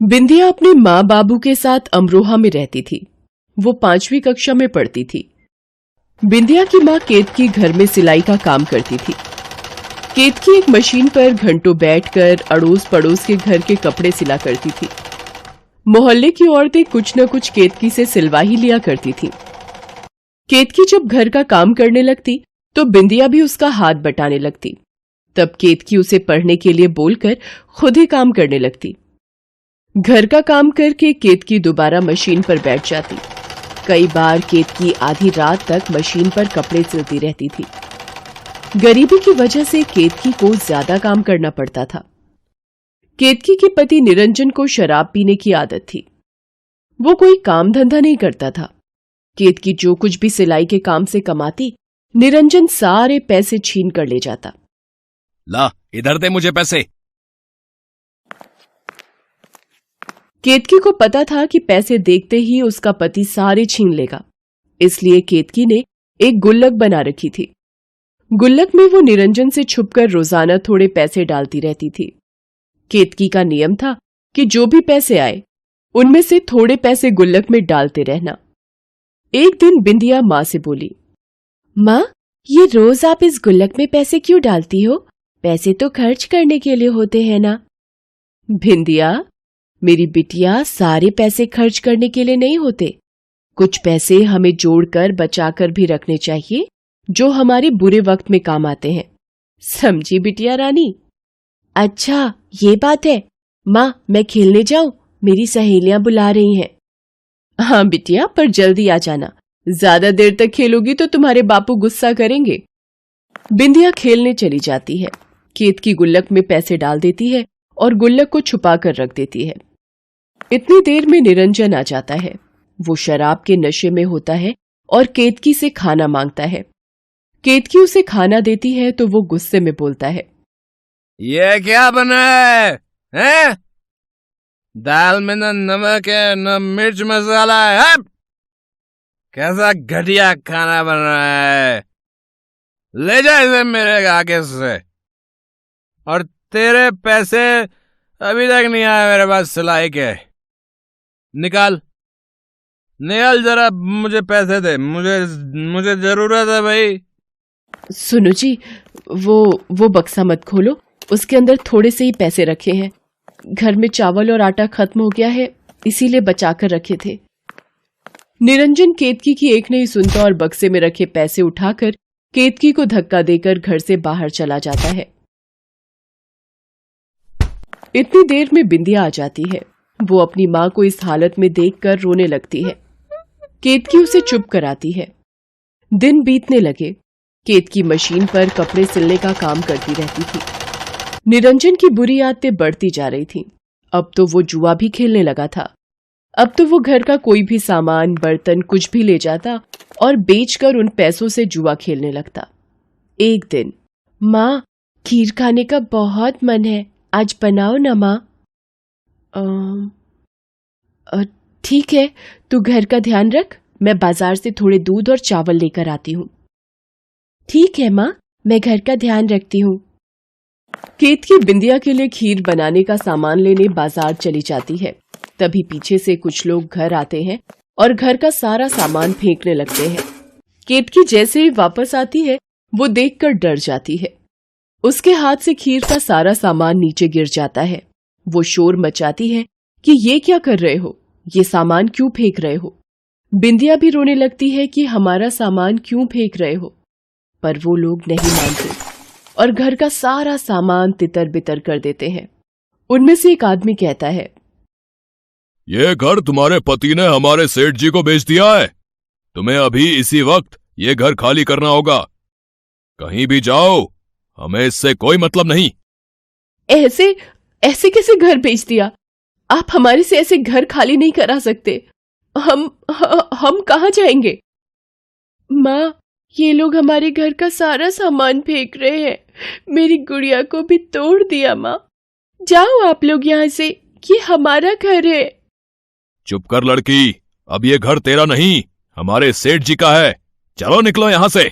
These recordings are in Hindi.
बिंदिया अपने माँ बाबू के साथ अमरोहा में रहती थी। वो 5वीं कक्षा में पढ़ती थी। बिंदिया की माँ केतकी घर में सिलाई का काम करती थी। केतकी एक मशीन पर घंटों बैठकर अड़ोस पड़ोस के घर के कपड़े सिला करती थी। मोहल्ले की औरतें कुछ न कुछ केतकी से सिलवा ही लिया करती थी। केतकी जब घर का काम करने लगती तो बिंदिया भी उसका हाथ बटाने लगती। तब केतकी उसे पढ़ने के लिए बोलकर खुद ही काम करने लगती। घर का काम करके केतकी दोबारा मशीन पर बैठ जाती। कई बार केतकी आधी रात तक मशीन पर कपड़े सिलती रहती थी। गरीबी की वजह से केतकी को ज्यादा काम करना पड़ता था। केतकी के पति निरंजन को शराब पीने की आदत थी। वो कोई काम धंधा नहीं करता था। केतकी जो कुछ भी सिलाई के काम से कमाती, निरंजन सारे पैसे छीन कर ले जाता। ला, इधर दे मुझे पैसे। केतकी को पता था कि पैसे देखते ही उसका पति सारे छीन लेगा, इसलिए केतकी ने एक गुल्लक बना रखी थी। गुल्लक में वो निरंजन से छुपकर रोजाना थोड़े पैसे डालती रहती थी। केतकी का नियम था कि जो भी पैसे आए उनमें से थोड़े पैसे गुल्लक में डालते रहना। एक दिन बिंदिया माँ से बोली, माँ, ये रोज आप इस गुल्लक में पैसे क्यों डालती हो? पैसे तो खर्च करने के लिए होते हैं ना। बिंदिया, मेरी बिटिया, सारे पैसे खर्च करने के लिए नहीं होते। कुछ पैसे हमें जोड़कर बचाकर भी रखने चाहिए, जो हमारे बुरे वक्त में काम आते हैं। समझी बिटिया रानी? अच्छा, ये बात है। माँ, मैं खेलने जाऊं? मेरी सहेलियां बुला रही हैं। हाँ बिटिया, पर जल्दी आ जाना। ज्यादा देर तक खेलोगी तो तुम्हारे बापू गुस्सा करेंगे। बिंदिया खेलने चली जाती है। केतकी गुल्लक में पैसे डाल देती है और गुल्लक को छुपा कर रख देती है। इतनी देर में निरंजन आ जाता है। वो शराब के नशे में होता है और केतकी से खाना मांगता है। केतकी उसे खाना देती है तो वो गुस्से में बोलता है, ये क्या बना है? हैं? दाल में न नमक है न मिर्च मसाला है। कैसा घटिया खाना बन रहा है। ले जा इसे मेरे आगे से। और तेरे पैसे अभी तक नहीं आए मेरे पास सिलाई के। निकाल जरा, मुझे पैसे दे। मुझे जरूरत है भाई। सुनो जी, वो बक्सा मत खोलो। उसके अंदर थोड़े से ही पैसे रखे हैं। घर में चावल और आटा खत्म हो गया है, इसीलिए बचाकर रखे थे। निरंजन केतकी की एक नहीं सुनता और बक्से में रखे पैसे उठाकर केतकी को धक्का देकर घर से बाहर चला जाता है। इतनी देर में बिंदिया आ जाती है। वो अपनी माँ को इस हालत में देखकर रोने लगती है। केतकी उसे चुप कराती है। दिन बीतने लगे। केतकी मशीन पर कपड़े सिलने का काम करती रहती थी। निरंजन की बुरी आदतें बढ़ती जा रही थीं। अब तो वो जुआ भी खेलने लगा था। अब तो वो घर का कोई भी सामान, बर्तन, कुछ भी ले जाता और बेचकर उन पैसों से जुआ खेलने लगता। एक दिन, माँ, खीर खाने का बहुत मन है, आज बनाओ ना माँ। ठीक है, तू घर का ध्यान रख, मैं बाजार से थोड़े दूध और चावल लेकर आती हूँ। ठीक है माँ, मैं घर का ध्यान रखती हूँ। केतकी बिंदिया के लिए खीर बनाने का सामान लेने बाजार चली जाती है। तभी पीछे से कुछ लोग घर आते हैं और घर का सारा सामान फेंकने लगते हैं। केतकी जैसे ही वापस आती है, वो देखकर डर जाती है। उसके हाथ से खीर का सारा सामान नीचे गिर जाता है। वो शोर मचाती है कि ये क्या कर रहे हो, ये सामान क्यों फेंक रहे हो। बिंदिया भी रोने लगती है कि हमारा सामान क्यों फेंक रहे हो, पर वो लोग नहीं मानते और घर का सारा सामान तितर बितर कर देते हैं। उनमें से एक आदमी कहता है, ये घर तुम्हारे पति ने हमारे सेठ जी को बेच दिया है। तुम्हें अभी इसी वक्त ये घर खाली करना होगा। कहीं भी जाओ, हमें इससे कोई मतलब नहीं। ऐसे कैसे घर बेच दिया? आप हमारे से ऐसे घर खाली नहीं करा सकते। हम कहाँ जाएंगे? माँ, ये लोग हमारे घर का सारा सामान फेंक रहे हैं। मेरी गुड़िया को भी तोड़ दिया। माँ, जाओ आप लोग यहाँ से, ये हमारा घर है। चुप कर लड़की, अब ये घर तेरा नहीं, हमारे सेठ जी का है। चलो निकलो यहाँ से।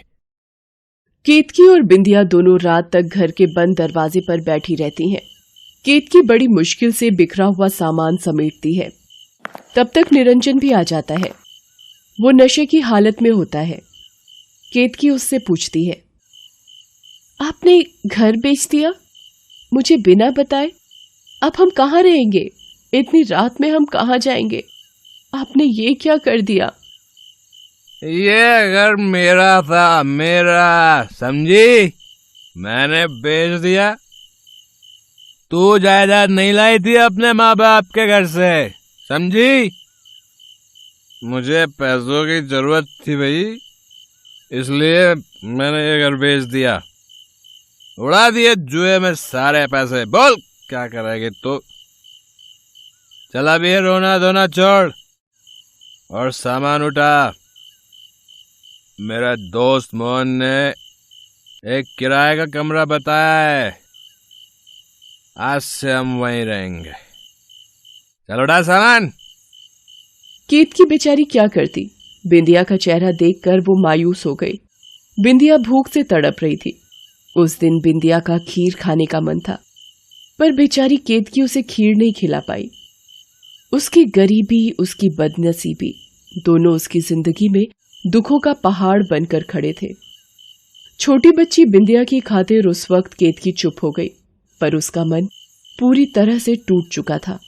केतकी और बिंदिया दोनों रात तक घर के बंद दरवाजे पर बैठी रहती हैं। केतकी बड़ी मुश्किल से बिखरा हुआ सामान समेटती है। तब तक निरंजन भी आ जाता है। वो नशे की हालत में होता है। केतकी उससे पूछती है, आपने घर बेच दिया मुझे बिना बताए? अब हम कहाँ रहेंगे? इतनी रात में हम कहाँ जाएंगे? आपने ये क्या कर दिया? ये घर मेरा था, मेरा, समझी? मैंने बेच दिया। तू जायदाद नहीं लाई थी अपने माँ बाप के घर से, समझी? मुझे पैसों की जरूरत थी भाई, इसलिए मैंने ये घर बेच दिया। उड़ा दिए जुए में सारे पैसे। बोल क्या करेगी तू? चला भी रोना धोना छोड़ और सामान उठा। मेरा दोस्त मोहन ने एक किराए का कमरा बताया है, आज से हम वहीं रहेंगे। चल उठा सामान। केतकी बेचारी क्या करती? बिंदिया का चेहरा देखकर वो मायूस हो गई। बिंदिया भूख से तड़प रही थी। उस दिन बिंदिया का खीर खाने का मन था, पर बेचारी केतकी उसे खीर नहीं खिला पाई। उसकी गरीबी, उसकी बदनसीबी दोनों उसकी जिंदगी में दुखों का पहाड़ बनकर खड़े थे। छोटी बच्ची बिंदिया की खातिर उस वक्त केतकी चुप हो गई, पर उसका मन पूरी तरह से टूट चुका था।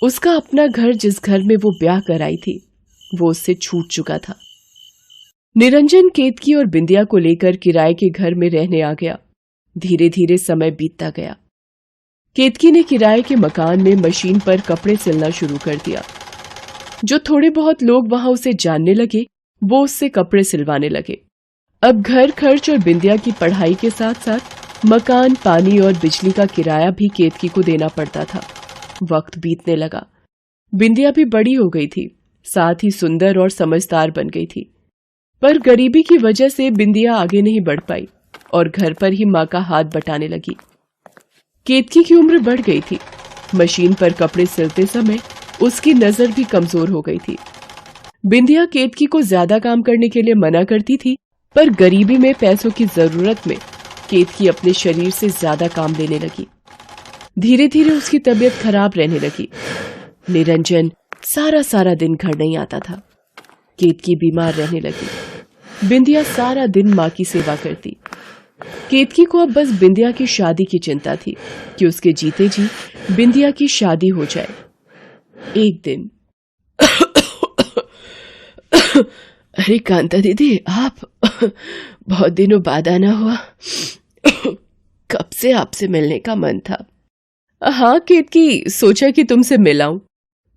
उसका अपना घर, जिस घर में वो ब्याह कर आई थी, वो उससे छूट चुका था। निरंजन केतकी और बिंदिया को लेकर किराए के घर में रहने आ गया। धीरे धीरे समय बीतता गया। केतकी ने किराए के मकान में मशीन पर कपड़े सिलना शुरू कर दिया। जो थोड़े बहुत लोग वहां उसे जानने लगे, वो उससे कपड़े सिलवाने लगे। अब घर खर्च और बिंदिया की पढ़ाई के साथ साथ मकान, पानी और बिजली का किराया भी केतकी को देना पड़ता था। वक्त बीतने लगा। बिंदिया भी बड़ी हो गई थी, साथ ही सुंदर और समझदार बन गई थी। पर गरीबी की वजह से बिंदिया आगे नहीं बढ़ पाई और घर पर ही माँ का हाथ बटाने लगी। केतकी की उम्र बढ़ गई थी। मशीन पर कपड़े सिलते समय उसकी नजर भी कमजोर हो गई थी। बिंदिया केतकी को ज्यादा काम करने के लिए मना करती थी, पर गरीबी में पैसों की जरूरत में केतकी अपने शरीर से ज्यादा काम लेने लगी। धीरे धीरे उसकी तबीयत खराब रहने लगी। निरंजन सारा दिन घर नहीं आता था। केतकी बीमार रहने लगी। बिंदिया सारा दिन माँ की सेवा करती। केतकी को अब बस बिंदिया की शादी की चिंता थी कि उसके जीते जी बिंदिया की शादी हो जाए। एक दिन अरे कांता दीदी, आप बहुत दिनों बाद आना हुआ। कब से आपसे मिलने का मन था। हाँ केतकी, सोचा कि तुमसे मिलाऊं।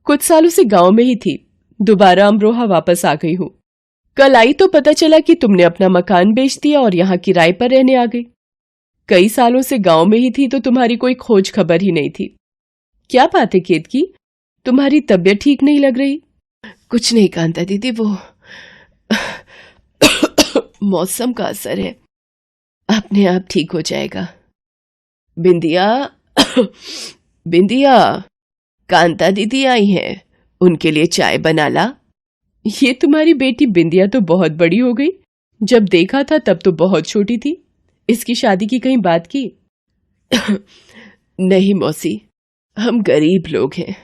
कुछ सालों से गांव में ही थी, दोबारा अमरोहा वापस आ गई हूं। कल आई तो पता चला कि तुमने अपना मकान बेच दिया और यहाँ किराए पर रहने आ गई। कई सालों से गांव में ही थी तो तुम्हारी कोई खोज खबर ही नहीं थी। क्या बात है केतकी, तुम्हारी तबीयत ठीक नहीं लग रही? कुछ नहीं कांता दीदी, वो मौसम का असर है, अपने आप ठीक हो जाएगा। बिंदिया बिंदिया, कांता दीदी आई हैं, उनके लिए चाय बना ला। ये तुम्हारी बेटी बिंदिया तो बहुत बड़ी हो गई। जब देखा था तब तो बहुत छोटी थी। इसकी शादी की कहीं बात की? नहीं मौसी, हम गरीब लोग हैं,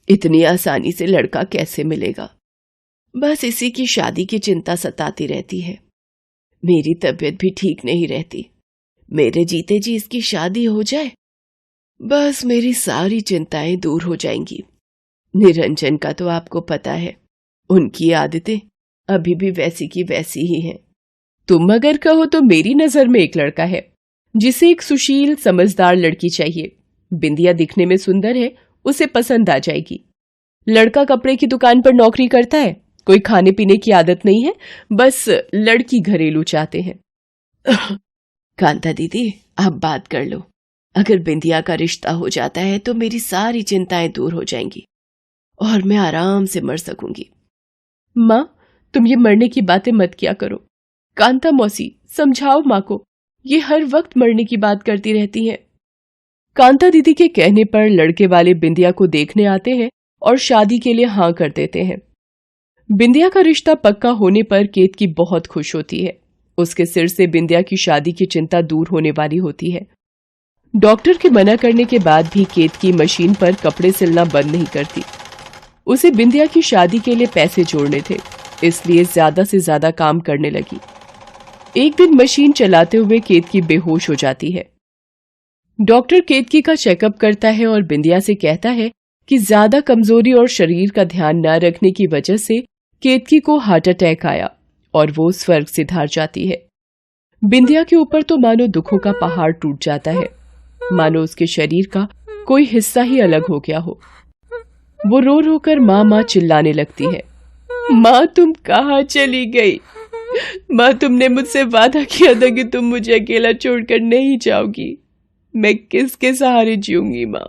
इतनी आसानी से लड़का कैसे मिलेगा। बस इसी की शादी की चिंता सताती रहती है। मेरी तबीयत भी ठीक नहीं रहती। मेरे जीते जी इसकी शादी हो जाए, बस मेरी सारी चिंताएं दूर हो जाएंगी। निरंजन का तो आपको पता है, उनकी आदतें अभी भी वैसी की वैसी ही हैं। तुम अगर कहो तो मेरी नजर में एक लड़का है जिसे एक सुशील समझदार लड़की चाहिए। बिंदिया दिखने में सुंदर है, उसे पसंद आ जाएगी। लड़का कपड़े की दुकान पर नौकरी करता है, कोई खाने पीने की आदत नहीं है, बस लड़की घरेलू चाहते हैं। कांता दीदी, आप बात कर लो। अगर बिंदिया का रिश्ता हो जाता है तो मेरी सारी चिंताएं दूर हो जाएंगी और मैं आराम से मर सकूंगी। माँ, तुम ये मरने की बातें मत किया करो। कांता मौसी, समझाओ माँ को, ये हर वक्त मरने की बात करती रहती हैं। कांता दीदी के कहने पर लड़के वाले बिंदिया को देखने आते हैं और शादी के लिए हाँ कर देते हैं। बिंदिया का रिश्ता पक्का होने पर केतकी बहुत खुश होती है। उसके सिर से बिंदिया की शादी की चिंता दूर होने वाली होती है। डॉक्टर के मना करने के बाद भी केतकी मशीन पर कपड़े सिलना बंद नहीं करती। उसे बिंदिया की शादी के लिए पैसे जोड़ने थे, इसलिए ज्यादा से ज्यादा काम करने लगी। एक दिन मशीन चलाते हुए केतकी बेहोश हो जाती है। डॉक्टर केतकी का चेकअप करता है और बिंदिया से कहता है कि ज्यादा कमजोरी और शरीर का ध्यान न रखने की वजह से केतकी को हार्ट अटैक आया और वो स्वर्ग से धार जाती है। बिंदिया के ऊपर तो मानो दुखों का पहाड़ टूट जाता है, मानो उसके शरीर का कोई हिस्सा ही अलग हो गया हो। वो रो रो कर माँ माँ चिल्लाने लगती है। माँ तुम कहाँ चली गई? माँ तुमने मुझसे वादा किया था कि तुम मुझे अकेला छोड़कर नहीं जाओगी। मैं किसके सहारे जीऊंगी माँ?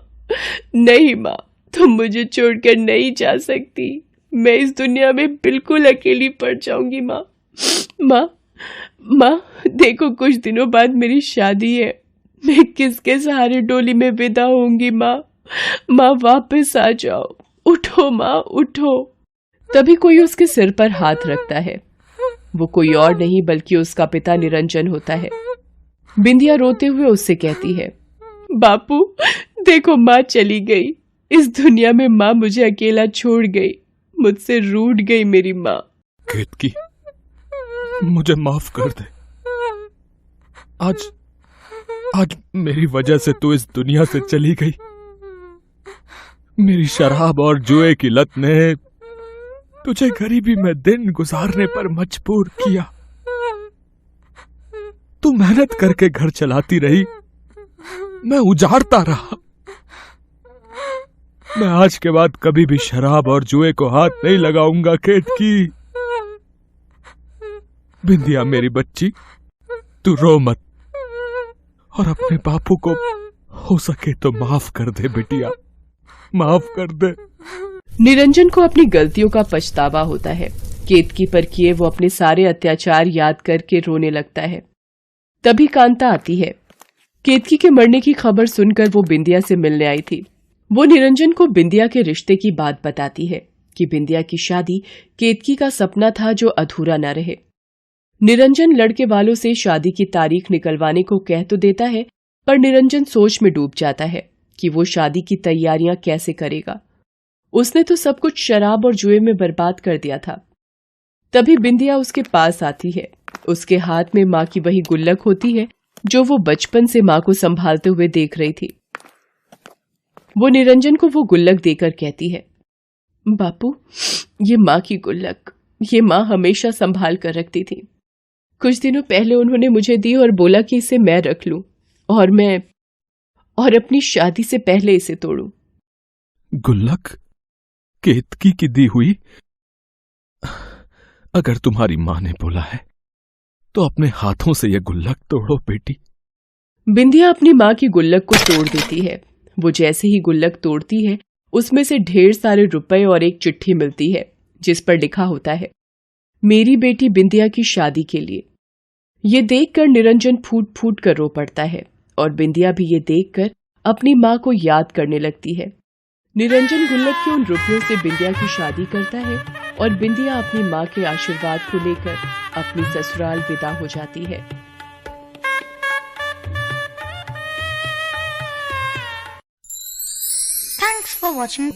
नहीं माँ, तुम मुझे छोड़कर नहीं जा सकती। मैं इस दुनिया में बिल्कुल अकेली पड़ जाऊंगी माँ। माँ माँ देखो, कुछ दिनों बाद मेरी शादी है। मैं किसके सहारे डोली में विदा होंगी माँ? माँ वापस आ जाओ, उठो माँ उठो। तभी कोई उसके सिर पर हाथ रखता है। वो कोई और नहीं बल्कि उसका पिता निरंजन होता है। बिंदिया रोते हुए उससे कहती है, बापू देखो माँ चली गई। इस दुनिया में माँ मुझे अकेला छोड़ गई, मुझसे रूठ गई मेरी माँ। केतकी, मुझे माफ कर दे। आज मेरी वजह से तू इस दुनिया से चली गई। मेरी शराब और जुए की लत ने तुझे गरीबी में दिन गुजारने पर मजबूर किया। तू मेहनत करके घर चलाती रही, मैं उजाड़ता रहा। मैं आज के बाद कभी भी शराब और जुए को हाथ नहीं लगाऊंगा केतकी। बिंदिया मेरी बच्ची, तू रो मत और अपने बापू को हो सके तो माफ कर दे बिटिया, माफ कर दे। निरंजन को अपनी गलतियों का पछतावा होता है। केतकी पर किए वो अपने सारे अत्याचार याद करके रोने लगता है। तभी कांता आती है। केतकी के मरने की खबर सुनकर वो बिंदिया से मिलने आई थी। वो निरंजन को बिंदिया के रिश्ते की बात बताती है कि बिंदिया की शादी केतकी का सपना था जो अधूरा न रहे। निरंजन लड़के वालों से शादी की तारीख निकलवाने को कह तो देता है, पर निरंजन सोच में डूब जाता है कि वो शादी की तैयारियां कैसे करेगा। उसने तो सब कुछ शराब और जुए में बर्बाद कर दिया था। तभी बिंदिया उसके पास आती है। उसके हाथ में माँ की वही गुल्लक होती है जो वो बचपन से माँ को संभालते हुए देख रही थी। वो निरंजन को वो गुल्लक देकर कहती है, बापू ये माँ की गुल्लक, ये माँ हमेशा संभाल कर रखती थी। कुछ दिनों पहले उन्होंने मुझे दी और बोला कि इसे मैं रख लूं और अपनी शादी से पहले इसे तोड़ूं। गुल्लक केतकी की दी हुई? अगर तुम्हारी माँ ने बोला है तो अपने हाथों से यह गुल्लक तोड़ो बेटी। बिंदिया अपनी माँ की गुल्लक को तोड़ देती है। वो जैसे ही गुल्लक तोड़ती है, उसमें से ढेर सारे रुपए और एक चिट्ठी मिलती है जिस पर लिखा होता है, मेरी बेटी बिंदिया की शादी के लिए। ये देखकर निरंजन फूट फूट कर रो पड़ता है और बिंदिया भी ये देखकर अपनी माँ को याद करने लगती है। निरंजन गुल्लक के उन रुपयों से बिंदिया की शादी करता है और बिंदिया अपनी माँ के आशीर्वाद को लेकर अपनी ससुराल विदा हो जाती है। Thanks for watching.